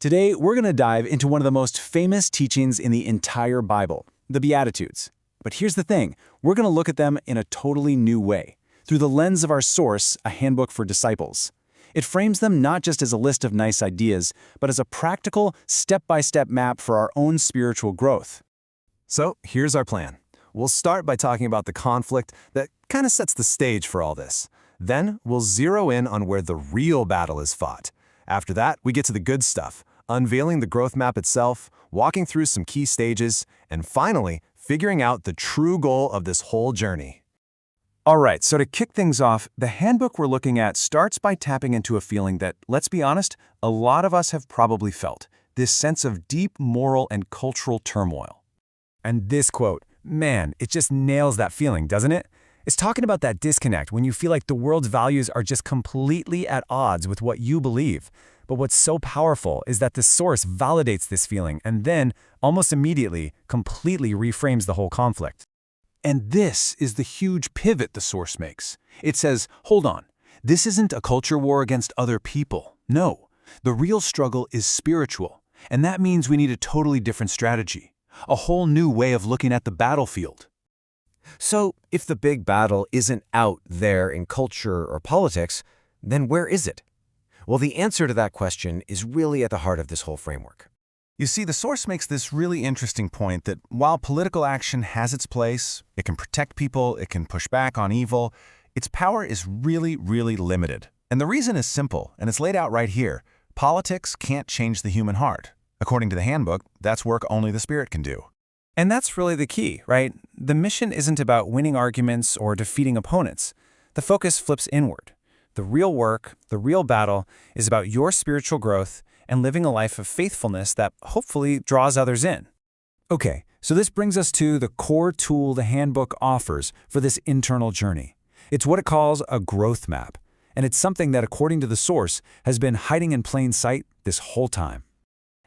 Today, we're going to dive into one of the most famous teachings in the entire Bible, the Beatitudes. But here's the thing, we're going to look at them in a totally new way, through the lens of our source, A Handbook for Disciples. It frames them not just as a list of nice ideas, but as a practical, step-by-step map for our own spiritual growth. So here's our plan. We'll start by talking about the conflict that kind of sets the stage for all this. Then we'll zero in on where the real battle is fought. After that, we get to the good stuff, unveiling the growth map itself, walking through some key stages, and finally, figuring out the true goal of this whole journey. All right, so to kick things off, the handbook we're looking at starts by tapping into a feeling that, let's be honest, a lot of us have probably felt, this sense of deep moral and cultural turmoil. And this quote, man, it just nails that feeling, doesn't it? It's talking about that disconnect when you feel like the world's values are just completely at odds with what you believe. But what's so powerful is that the source validates this feeling and then, almost immediately, completely reframes the whole conflict. And this is the huge pivot the source makes. It says, hold on, this isn't a culture war against other people. No, the real struggle is spiritual. And that means we need a totally different strategy, a whole new way of looking at the battlefield. So, if the big battle isn't out there in culture or politics, then where is it? Well, the answer to that question is really at the heart of this whole framework. You see, the source makes this really interesting point that while political action has its place, it can protect people, it can push back on evil, its power is really, really limited. And the reason is simple, and it's laid out right here. Politics can't change the human heart. According to the handbook, that's work only the Spirit can do. And that's really the key, right? The mission isn't about winning arguments or defeating opponents. The focus flips inward. The real work, the real battle, is about your spiritual growth and living a life of faithfulness that hopefully draws others in. Okay, so this brings us to the core tool the handbook offers for this internal journey. It's what it calls a growth map, and it's something that, according to the source, has been hiding in plain sight this whole time.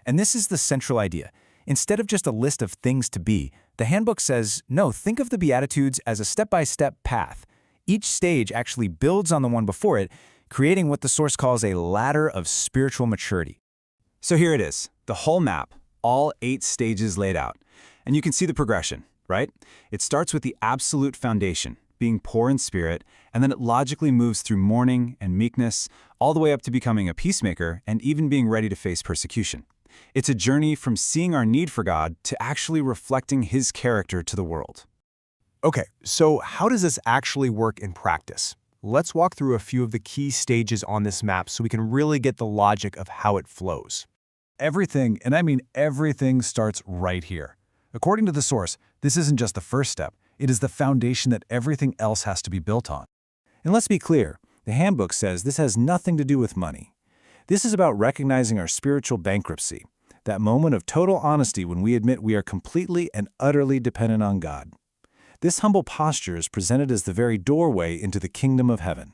And this is the central idea. Instead of just a list of things to be, the handbook says, no, think of the Beatitudes as a step-by-step path. Each stage actually builds on the one before it, creating what the source calls a ladder of spiritual maturity. So here it is, the whole map, all 8 stages laid out. And you can see the progression, right? It starts with the absolute foundation, being poor in spirit, and then it logically moves through mourning and meekness, all the way up to becoming a peacemaker and even being ready to face persecution. It's a journey from seeing our need for God to actually reflecting His character to the world. Okay, so how does this actually work in practice? Let's walk through a few of the key stages on this map so we can really get the logic of how it flows. Everything, and I mean everything, starts right here. According to the source, this isn't just the first step. It is the foundation that everything else has to be built on. And let's be clear, the handbook says this has nothing to do with money. This is about recognizing our spiritual bankruptcy, that moment of total honesty when we admit we are completely and utterly dependent on God. This humble posture is presented as the very doorway into the kingdom of heaven.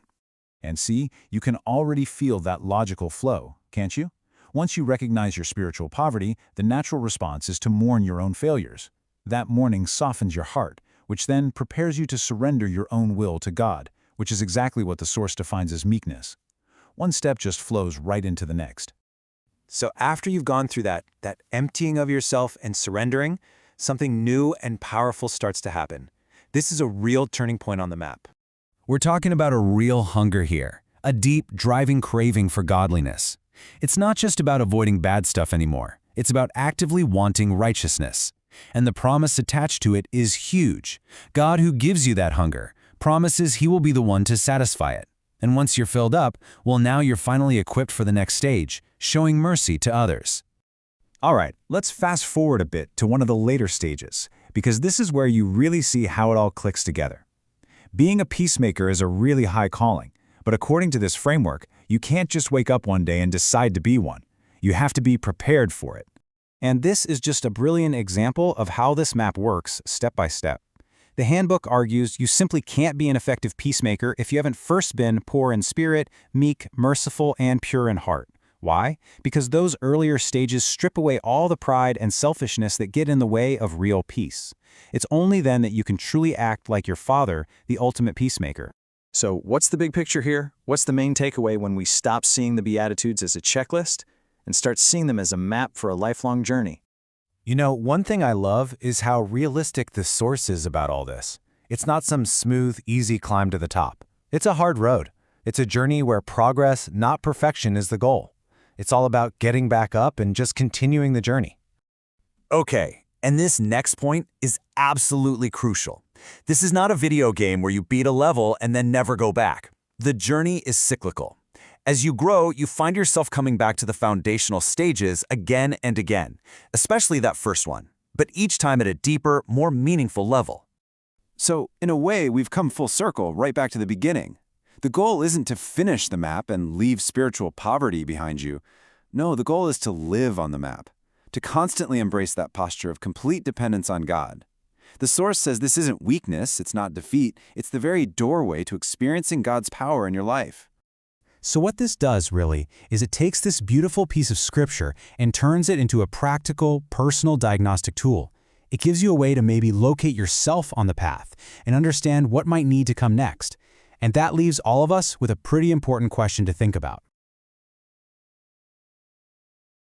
And see, you can already feel that logical flow, can't you? Once you recognize your spiritual poverty, the natural response is to mourn your own failures. That mourning softens your heart, which then prepares you to surrender your own will to God, which is exactly what the source defines as meekness. One step just flows right into the next. So after you've gone through that emptying of yourself and surrendering, something new and powerful starts to happen. This is a real turning point on the map. We're talking about a real hunger here, a deep, driving craving for godliness. It's not just about avoiding bad stuff anymore. It's about actively wanting righteousness. And the promise attached to it is huge. God, who gives you that hunger, promises He will be the one to satisfy it. And once you're filled up, well, now you're finally equipped for the next stage, showing mercy to others. All right, let's fast forward a bit to one of the later stages, because this is where you really see how it all clicks together. Being a peacemaker is a really high calling, but according to this framework, you can't just wake up one day and decide to be one. You have to be prepared for it. And this is just a brilliant example of how this map works step by step. The handbook argues you simply can't be an effective peacemaker if you haven't first been poor in spirit, meek, merciful, and pure in heart. Why? Because those earlier stages strip away all the pride and selfishness that get in the way of real peace. It's only then that you can truly act like your Father, the ultimate peacemaker. So what's the big picture here? What's the main takeaway when we stop seeing the Beatitudes as a checklist? and start seeing them as a map for a lifelong journey. You know, one thing I love is how realistic the source is about all this. It's not some smooth, easy climb to the top. It's a hard road. It's a journey where progress, not perfection, is the goal. It's all about getting back up and just continuing the journey. Okay, and this next point is absolutely crucial. This is not a video game where you beat a level and then never go back. The journey is cyclical. As you grow, you find yourself coming back to the foundational stages again and again, especially that first one, but each time at a deeper, more meaningful level. So, in a way, we've come full circle, right back to the beginning. The goal isn't to finish the map and leave spiritual poverty behind you. No, the goal is to live on the map, to constantly embrace that posture of complete dependence on God. The source says this isn't weakness, it's not defeat, it's the very doorway to experiencing God's power in your life. So what this does, really, is it takes this beautiful piece of scripture and turns it into a practical, personal diagnostic tool. It gives you a way to maybe locate yourself on the path and understand what might need to come next. And that leaves all of us with a pretty important question to think about.